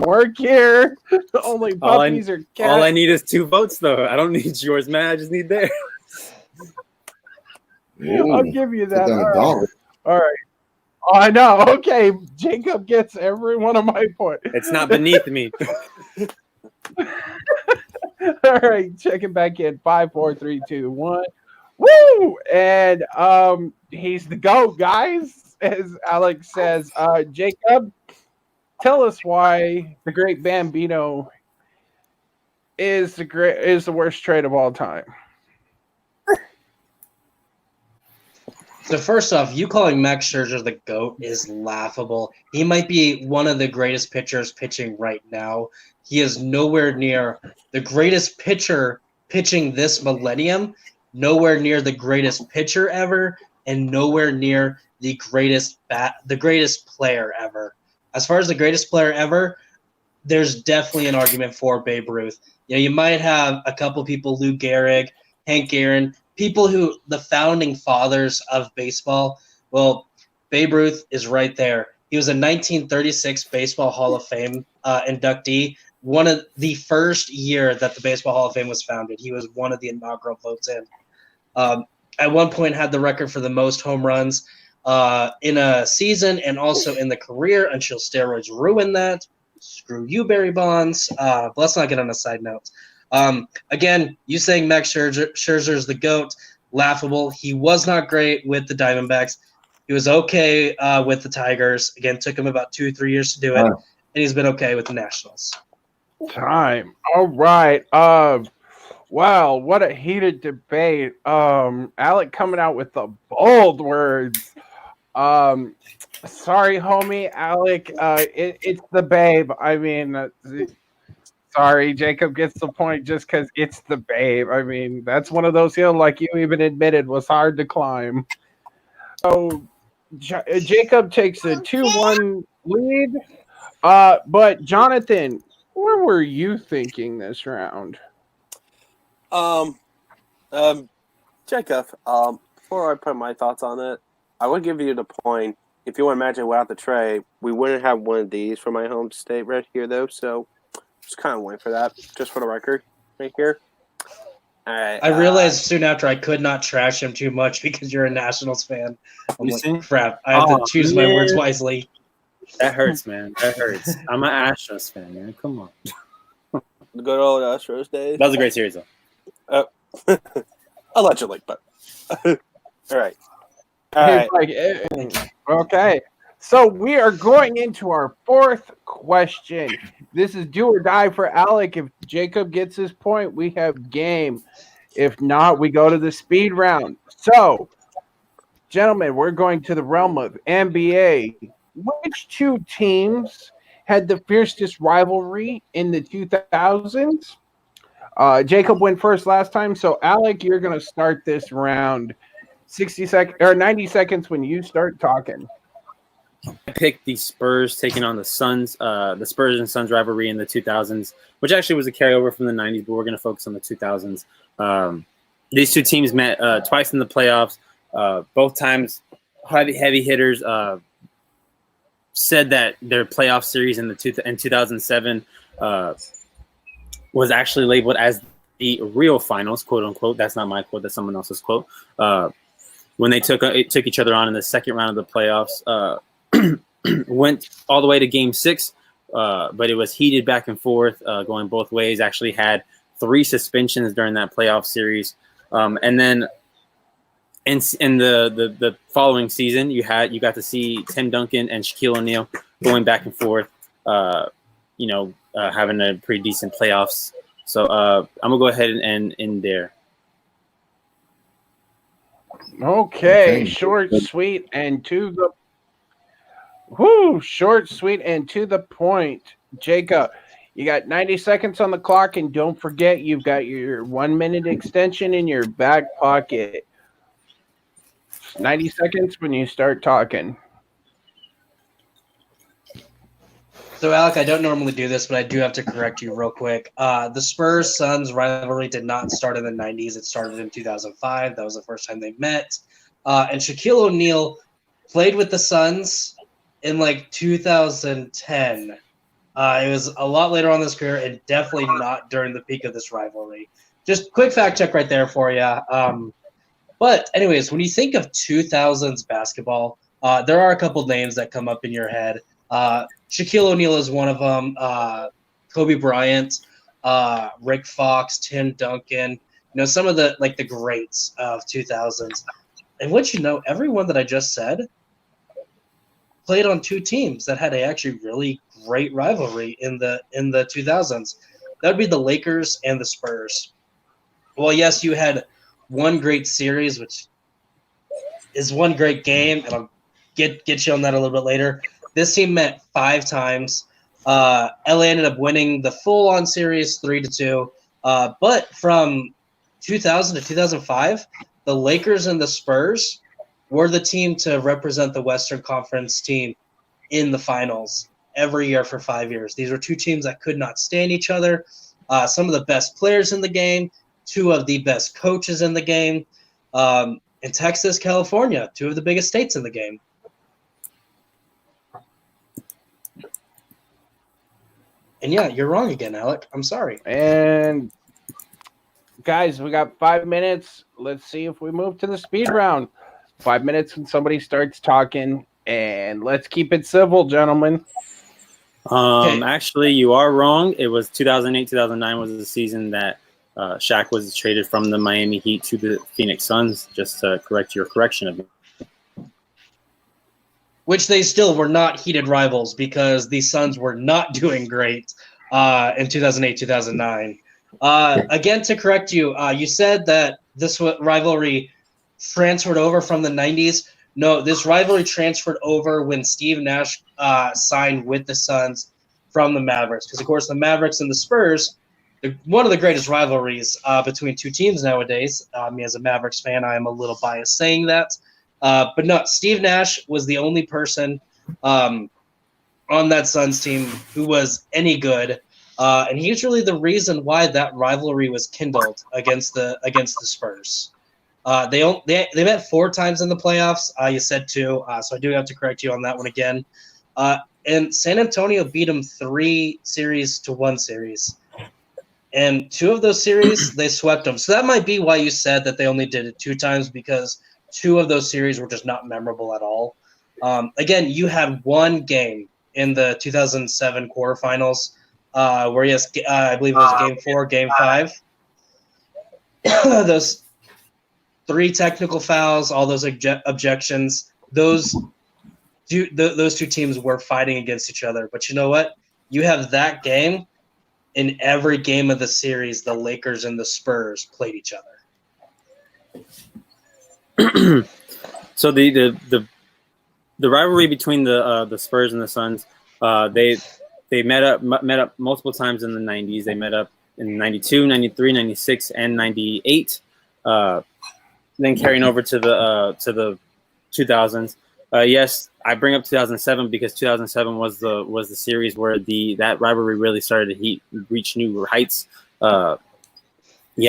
Work here. Only puppies or cats. All I need is 2 votes, though. I don't need yours, man. I just need theirs. I'll give you that. All right. Oh, I know. Okay. Jacob gets every one of my points. It's not beneath me. All right. Checking back in. 5, 4, 3, 2, 1. Woo! And he's the GOAT, guys, as Alec says. Jacob, tell us why the great Bambino is the worst trade of all time. So first off, you calling Max Scherzer the GOAT is laughable. He might be one of the greatest pitchers pitching right now. He is nowhere near the greatest pitcher pitching this millennium, nowhere near the greatest pitcher ever, and nowhere near the greatest player ever. As far as the greatest player ever, there's definitely an argument for Babe Ruth. You might have a couple people, Lou Gehrig, Hank Aaron, people who the founding fathers of baseball. Well, Babe Ruth is right there. He was a 1936 Baseball Hall of Fame inductee. One of the first year that the Baseball Hall of Fame was founded, he was one of the inaugural votes in. At one point, had the record for the most home runs in a season and also in the career until steroids ruined that. Screw you, Barry Bonds. But let's not get on a side note. Again, you saying Max Scherzer's the GOAT, laughable. He was not great with the Diamondbacks. He was okay with the Tigers. Again, took him about 2-3 years to do it, and he's been okay with the Nationals. Time. All right. Wow, what a heated debate. Alec coming out with the bold words. Sorry, homie, Alec. It's the Babe. I mean, sorry, Jacob gets the point just because it's the Babe. I mean, that's one of those hills, like you even admitted, was hard to climb. So, Jacob takes a 2-1 lead. But Jonathan, what were you thinking this round? Um, Jacob, before I put my thoughts on it, I would give you the point. If you want to imagine without the tray, we wouldn't have one of these for my home state right here, though. So just kind of waiting for that, just for the record, right here. All right. I realized soon after I could not trash him too much because you're a Nationals fan. I'm You like, see? crap. I have to choose my words wisely. That hurts, man. That hurts. I'm an Astros fan, man. Come on. The good old Astros days. That was a great series, though. Allegedly, but all right. All right. Like, okay. So we are going into our fourth question. This is do or die for Alec. If Jacob gets his point, we have game. If not, we go to the speed round. So, gentlemen, we're going to the realm of NBA. Which two teams had the fiercest rivalry in the 2000s? Jacob went first last time, so Alec, you're going to start this round. 90 seconds when you start talking. I picked the Spurs taking on the Suns, the Spurs and Suns rivalry in the 2000s, which actually was a carryover from the 90s, but we're going to focus on the 2000s. These two teams met twice in the playoffs. Both times, heavy hitters said that their playoff series in 2007 was actually labeled as the real finals, quote unquote. That's not my quote; that's someone else's quote. When they took each other on in the second round of the playoffs, went all the way to Game 6, but it was heated back and forth, going both ways. Actually had 3 suspensions during that playoff series, and then in the following season, you got to see Tim Duncan and Shaquille O'Neal going back and forth. Having a pretty decent playoffs. So I'm gonna go ahead and end there. Okay, short, sweet, and to the point. Jacob, you got 90 seconds on the clock, and don't forget you've got your 1 minute extension in your back pocket. 90 seconds when you start talking. So, Alec, I don't normally do this, but I do have to correct you real quick. The Spurs-Suns rivalry did not start in the 90s. It started in 2005. That was the first time they met. And Shaquille O'Neal played with the Suns in, 2010. It was a lot later on in his career and definitely not during the peak of this rivalry. Just quick fact check right there for you. But anyways, when you think of 2000s basketball, there are a couple names that come up in your head. Shaquille O'Neal is one of them. Kobe Bryant, Rick Fox, Tim Duncan. Some of the the greats of 2000s. And what everyone that I just said played on 2 teams that had a actually really great rivalry in the 2000s. That would be the Lakers and the Spurs. Well, yes, you had one great series, which is one great game, and I'll get you on that a little bit later. This team met 5 times. LA ended up winning the full-on series 3-2. But from 2000 to 2005, the Lakers and the Spurs were the team to represent the Western Conference team in the finals every year for 5 years. These were 2 teams that could not stand each other. Some of the best players in the game, 2 of the best coaches in the game. In Texas, California, 2 of the biggest states in the game. And yeah, you're wrong again, Alec. I'm sorry. And guys, we got 5 minutes. Let's see if we move to the speed round. 5 minutes when somebody starts talking, and let's keep it civil, gentlemen. Okay. Actually, you are wrong. It was 2008-2009 was the season that Shaq was traded from the Miami Heat to the Phoenix Suns. Just to correct your correction of me. Which they still were not heated rivals because the Suns were not doing great in 2008-2009. Again, to correct you, you said that this rivalry transferred over from the 90s. No, this rivalry transferred over when Steve Nash signed with the Suns from the Mavericks. Because, of course, the Mavericks and the Spurs, one of the greatest rivalries between 2 teams nowadays. Me as a Mavericks fan, I am a little biased saying that. But no, Steve Nash was the only person on that Suns team who was any good. And he's really the reason why that rivalry was kindled against the Spurs. They met 4 times in the playoffs. You said 2, so I do have to correct you on that one again. And San Antonio beat them 3 series to 1 series. And 2 of those series, they swept them. So that might be why you said that they only did it 2 times, because 2 of those series were just not memorable at all. Again, you had 1 game in the 2007 quarterfinals where, yes, I believe it was Game 4, Game 5. Those 3 technical fouls, all those objections, those 2 teams were fighting against each other. But you know what? You have that game. In every game of the series, the Lakers and the Spurs played each other. So the rivalry between the Spurs and the Suns, they met up multiple times in the 90s. They met up in 92, 93, 96, and 98. Then carrying over to the 2000s. Yes, I bring up 2007 because 2007 was the series where that rivalry really started to reach new heights. You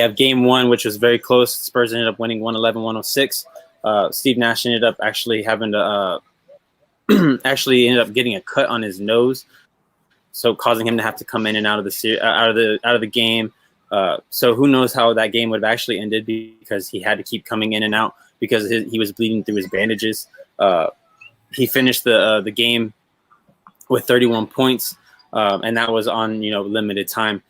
have Game 1, which was very close. Spurs ended up winning 111-106. Steve Nash ended up actually having to ended up getting a cut on his nose, so causing him to have to come in and out of the game. So who knows how that game would have actually ended, because he had to keep coming in and out because he was bleeding through his bandages. He finished the game with 31 points, and that was on limited time.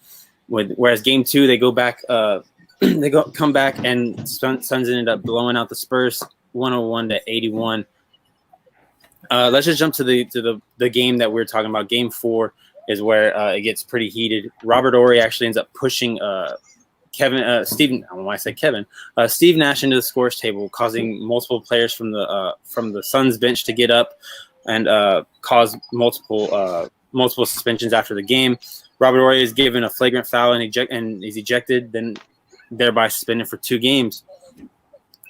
Whereas Game 2, they go back, come back, and Suns ended up blowing out the Spurs 101-81. Let's just jump to the game that we're talking about. Game 4 is where it gets pretty heated. Robert Horry actually ends up pushing Steve Nash into the scores table, causing multiple players from the Suns bench to get up and cause multiple suspensions after the game. Robert Horry is given a flagrant foul and is ejected, then thereby suspended for 2 games,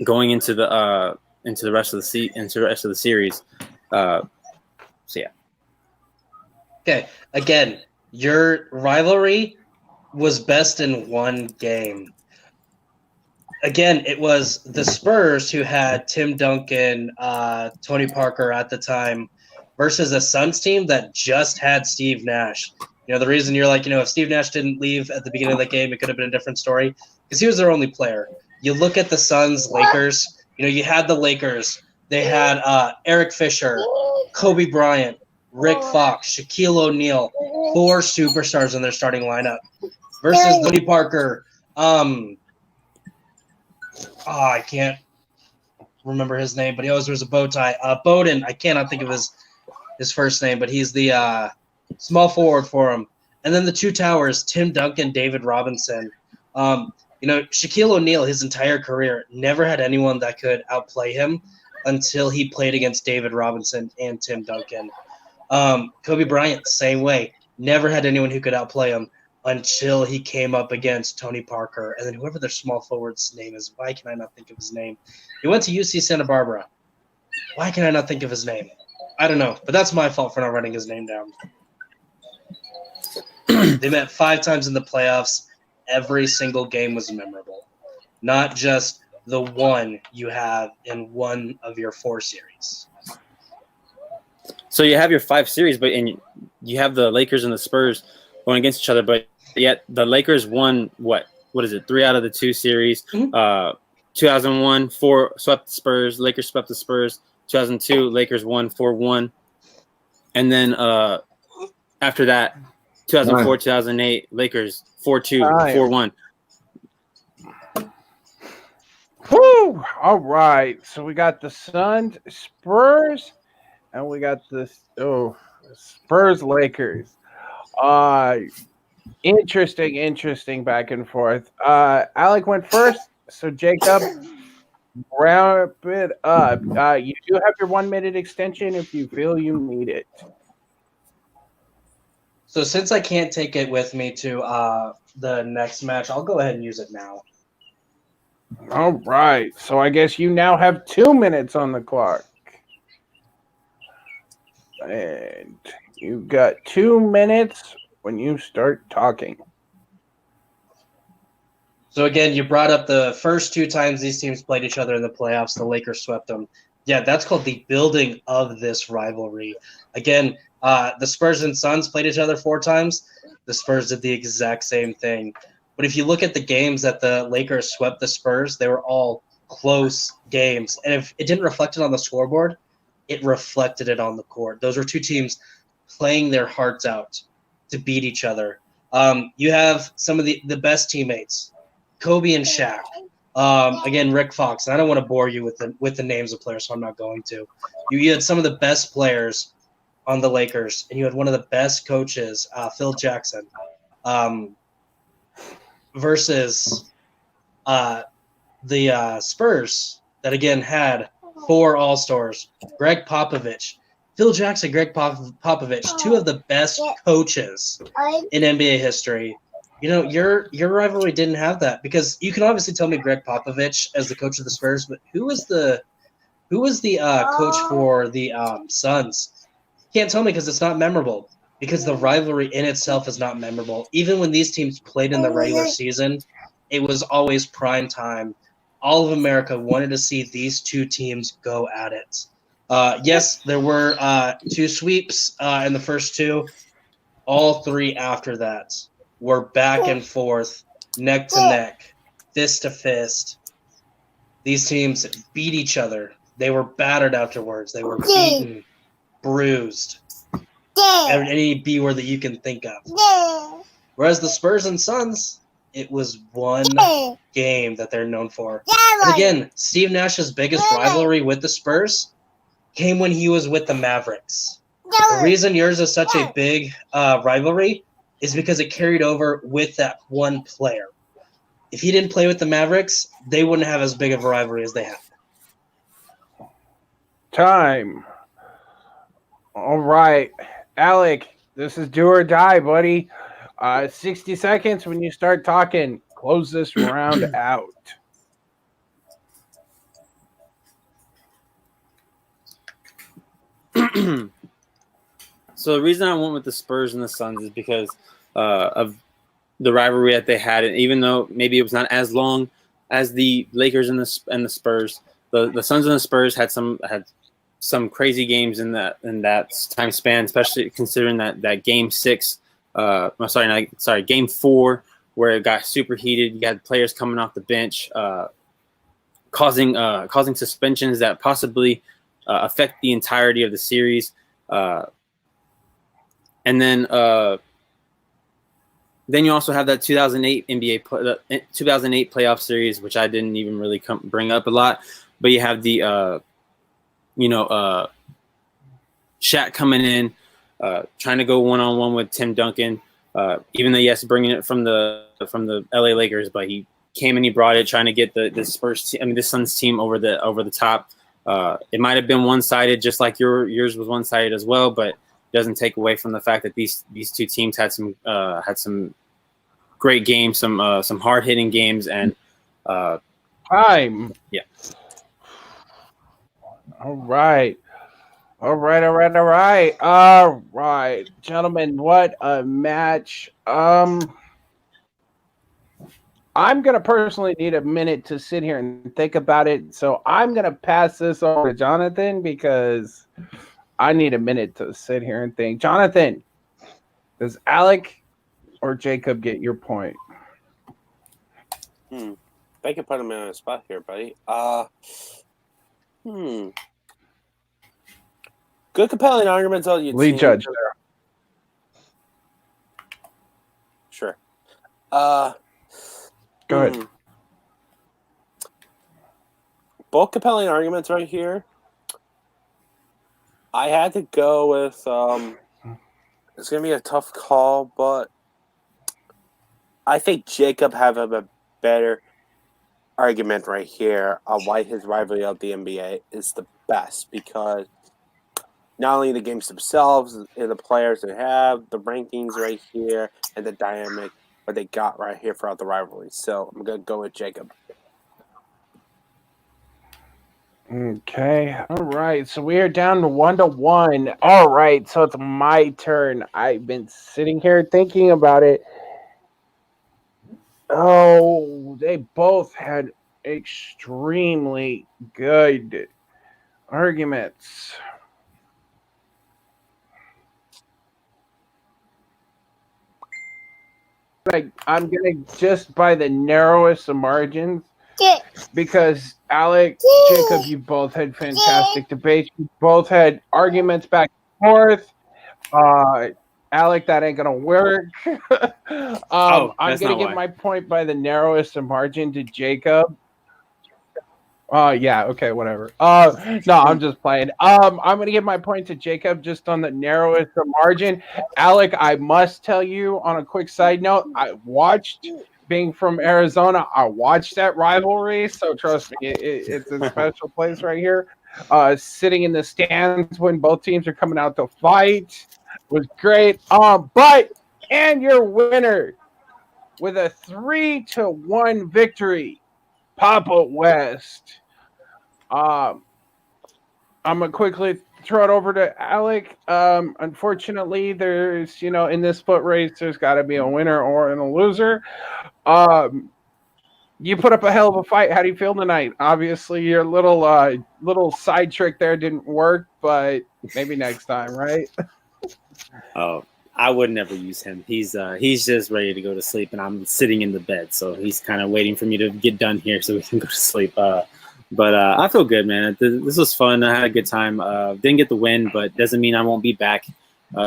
going into the rest of the series. So yeah. Okay, again, your rivalry was best in 1 game. Again, it was the Spurs who had Tim Duncan, Tony Parker at the time, versus a Suns team that just had Steve Nash. The reason you're like, if Steve Nash didn't leave at the beginning of the game, it could have been a different story, because he was their only player. You look at the Suns, Lakers, you had the Lakers. They had Eric Fisher, Kobe Bryant, Rick Fox, Shaquille O'Neal, 4 superstars in their starting lineup, versus Tony Parker. I can't remember his name, but he always wears a bow tie. Bowden, I cannot think of his first name, but he's the small forward for him. And then the 2 towers, Tim Duncan, David Robinson. Shaquille O'Neal, his entire career, never had anyone that could outplay him until he played against David Robinson and Tim Duncan. Kobe Bryant, same way. Never had anyone who could outplay him until he came up against Tony Parker. And then whoever their small forward's name is, why can I not think of his name? He went to UC Santa Barbara. Why can I not think of his name? I don't know, but that's my fault for not writing his name down. They met 5 times in the playoffs. Every single game was memorable, not just the one you have in one of your 4 series. So you have your 5 series, but you have the Lakers and the Spurs going against each other, but yet the Lakers won what is it? 3 out of the 2 series. Mm-hmm. 2001, 4 swept the Spurs. Lakers swept the Spurs. 2002, Lakers won 4-1, and then after that, 2004, 2008, Lakers 4-2, 4-1. Woo! All right, so we got the Suns, Spurs, and we got the Spurs, Lakers. Interesting back and forth. Alec went first, so Jacob, wrap it up. You do have your 1-minute extension if you feel you need it. So since I can't take it with me to the next match, I'll go ahead and use it now. All right. So I guess you now have 2 minutes on the clock. And you've got 2 minutes when you start talking. So again, you brought up the first 2 times these teams played each other in the playoffs. The Lakers swept them. Yeah, that's called the building of this rivalry. Again, the Spurs and Suns played each other 4 times. The Spurs did the exact same thing. But if you look at the games that the Lakers swept the Spurs, they were all close games. And if it didn't reflect it on the scoreboard, it reflected it on the court. Those were 2 teams playing their hearts out to beat each other. You have some of the best teammates, Kobe and Shaq. Again, Rick Fox. And I don't want to bore you with the names of players, so I'm not going to. You had some of the best players on the Lakers, and you had one of the best coaches, Phil Jackson, versus the Spurs that, again, had 4 All-Stars, Greg Popovich, Phil Jackson, Greg Popovich, 2 of the best coaches in NBA history. You know, your rivalry didn't have that, because you can obviously tell me Greg Popovich as the coach of the Spurs, but who was the coach for the Suns? You can't tell me, because it's not memorable, because the rivalry in itself is not memorable. Even when these teams played in the regular season, it was always prime time. All of America wanted to see these 2 teams go at it. Yes, there were 2 sweeps in the first 2. All 3 after that were back and forth, neck to neck, fist to fist. These teams beat each other. They were battered afterwards. They were beaten, bruised, any B word that you can think of. Whereas the Spurs and Suns, it was one game that they're known for. And again, Steve Nash's biggest rivalry with the Spurs came when he was with the Mavericks. The reason yours is such a big rivalry is because it carried over with that one player. If he didn't play with the Mavericks, they wouldn't have as big of a rivalry as they have. Time. All right. Alec, this is do or die, buddy. 60 seconds when you start talking. Close this round out. So the reason I went with the Spurs and the Suns is because of the rivalry that they had, and even though maybe it was not as long as the Lakers and the Spurs, the Suns and the Spurs had some crazy games in that time span, especially considering that Game 6. Game 4, where it got super heated. You had players coming off the bench, causing suspensions that possibly affect the entirety of the series. And then you also have that 2008 2008 playoff series, which I didn't even really bring up a lot. But you have the Shaq coming in, trying to go one-on-one with Tim Duncan, even though yes, bringing it from the LA Lakers, but he came and he brought it, trying to get the Suns team over the top. It might have been one-sided, just like yours was one-sided as well, but it doesn't take away from the fact that these 2 teams had some great games, some hard-hitting games, and time. Yeah. All right, gentlemen. What a match! I'm gonna personally need a minute to sit here and think about it, so I'm gonna pass this over to Jonathan because I need a minute to sit here and think. Jonathan, does Alec or Jacob get your point? They can put him in a spot here, buddy. Good compelling arguments on your Lead team. judge there. Sure. Go ahead. Both compelling arguments right here. I had to go with it's going to be a tough call, but I think Jacob have a better argument right here on why his rivalry of the NBA is the best, because not only the games themselves and the players they have, the rankings right here, and the dynamic what they got right here throughout the rivalry. So I'm going to go with Jacob. Okay. All right. So we are down to 1-1. All right. So it's my turn. I've been sitting here thinking about it. Oh, they both had extremely good arguments. I'm gonna just by the narrowest of margins because Alec, Jacob, you both had fantastic debates. You both had arguments back and forth. Uh, Alec, that ain't gonna work. I'm That's gonna not give why. my point by the narrowest of margin to Jacob. Yeah, okay, whatever. No, I'm just playing. I'm gonna give my point to Jacob just on the narrowest of margin. Alec, I must tell you on a quick side note, I watched being from Arizona, I watched that rivalry, so trust me, it's a special place right here. Sitting in the stands when both teams are coming out to fight was great. But and your winner with a 3-1 victory, Papa West. Um, I'm gonna quickly throw it over to Alec. Unfortunately, there's in this foot race, there's got to be a winner or a loser. Um, you put up a hell of a fight. How do you feel tonight? Obviously, your little side trick there didn't work, but maybe next time, right? Oh, I would never use him. He's just ready to go to sleep, and I'm sitting in the bed, so he's kind of waiting for me to get done here so we can go to sleep. But I feel good, man. This was fun. I had a good time. Didn't get the win, but doesn't mean I won't be back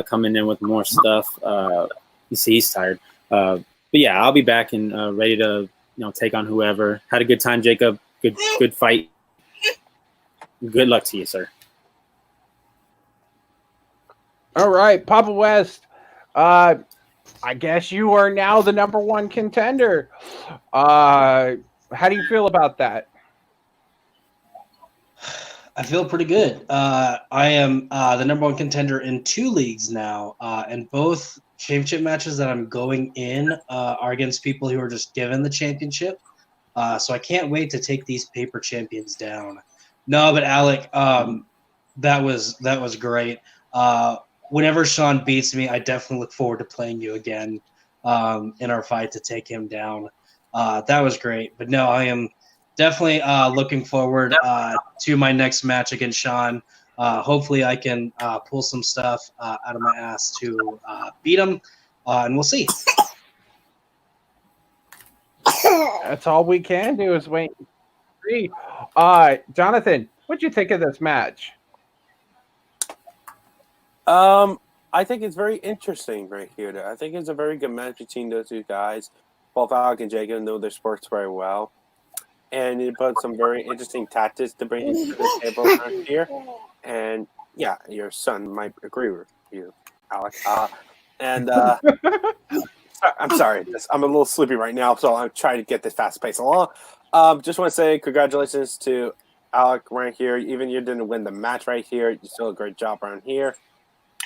coming in with more stuff. You see, he's tired. But yeah, I'll be back and ready to take on whoever. Had a good time, Jacob. Good fight. Good luck to you, sir. All right, Papa West. I guess you are now the number one contender. How do you feel about that? I feel pretty good. I am the number one contender in 2 leagues now, and both championship matches that I'm going in are against people who are just given the championship. So I can't wait to take these paper champions down. No, but Alec, that was great. Whenever Sean beats me, I definitely look forward to playing you again in our fight to take him down. That was great. But no, I am definitely looking forward to my next match against Sean. Hopefully, I can pull some stuff out of my ass to beat him, and we'll see. That's all we can do is wait and see. Jonathan, what'd you think of this match? I think it's very interesting right here. I think it's a very good match between those two guys. Both Alec and Jacob know their sports very well. And you put some very interesting tactics to bring to the table around here. And yeah, your son might agree with you, Alec. I'm sorry, I'm a little sleepy right now, so I'm trying to get this fast pace along. Just want to say congratulations to Alec right here. Even you didn't win the match right here, you still a great job around here.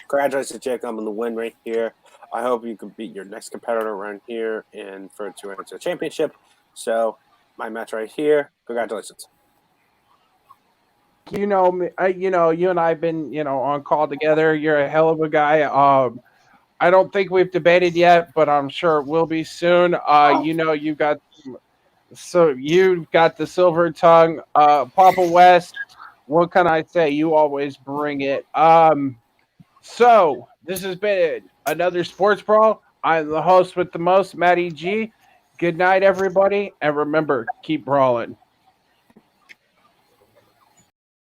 Congratulations, Jacob, on the win right here. I hope you can beat your next competitor around here and to enter the championship. So, my match right here. Congratulations. You know me. You and I've been on call together. You're a hell of a guy. I don't think we've debated yet, but I'm sure it will be soon. You've got the silver tongue, Papa West. What can I say? You always bring it. So this has been another Sports Brawl. I'm the host with the most, Matty G. Good night, everybody, and remember, keep brawling.